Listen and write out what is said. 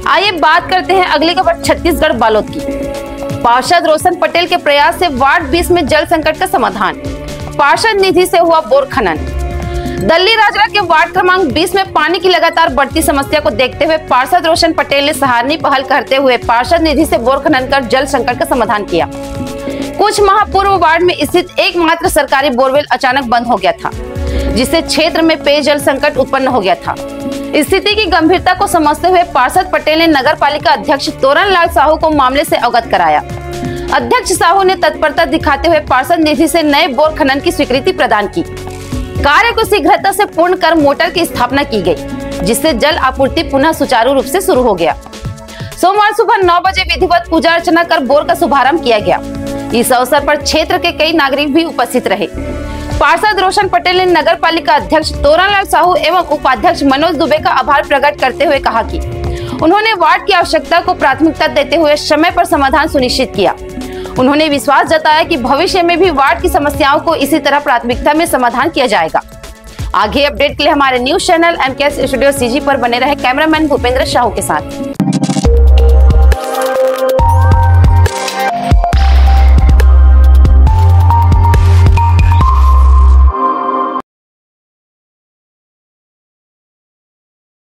आइए बात करते हैं अगली खबर छत्तीसगढ़ बालोद की। पार्षद रोशन पटेल के प्रयास से वार्ड 20 में जल संकट का समाधान। पार्षद निधि से हुआ बोर खनन। दल्ली राजरा के वार्ड क्रमांक 20 में पानी की लगातार बढ़ती समस्या को देखते हुए पार्षद रोशन पटेल ने सराहनीय पहल करते हुए पार्षद निधि से बोर खनन कर जल संकट का समाधान किया। कुछ माह पूर्व वार्ड में स्थित एकमात्र सरकारी बोरवेल अचानक बंद हो गया था, जिससे क्षेत्र में पेयजल संकट उत्पन्न हो गया था। स्थिति की गंभीरता को समझते हुए पार्षद पटेल ने नगर पालिका अध्यक्ष तोरणलाल साहू को मामले से अवगत कराया। अध्यक्ष साहू ने तत्परता दिखाते हुए पार्षद निधि से नए बोर खनन की स्वीकृति प्रदान की। कार्य को शीघ्रता से पूर्ण कर मोटर की स्थापना की गई, जिससे जल आपूर्ति पुनः सुचारू रूप से शुरू हो गया। सोमवार सुबह 9 बजे विधिवत पूजा अर्चना कर बोर का शुभारंभ किया गया। इस अवसर पर क्षेत्र के कई नागरिक भी उपस्थित रहे। पार्षद रोशन पटेल ने नगर पालिका अध्यक्ष तोरणलाल साहू एवं उपाध्यक्ष मनोज दुबे का आभार प्रकट करते हुए कहा कि उन्होंने वार्ड की आवश्यकता को प्राथमिकता देते हुए समय पर समाधान सुनिश्चित किया। उन्होंने विश्वास जताया कि भविष्य में भी वार्ड की समस्याओं को इसी तरह प्राथमिकता में समाधान किया जाएगा। आगे अपडेट के लिए हमारे news channel MKS studio CG पर बने रहे। कैमरामैन भूपेंद्र साहू के साथ।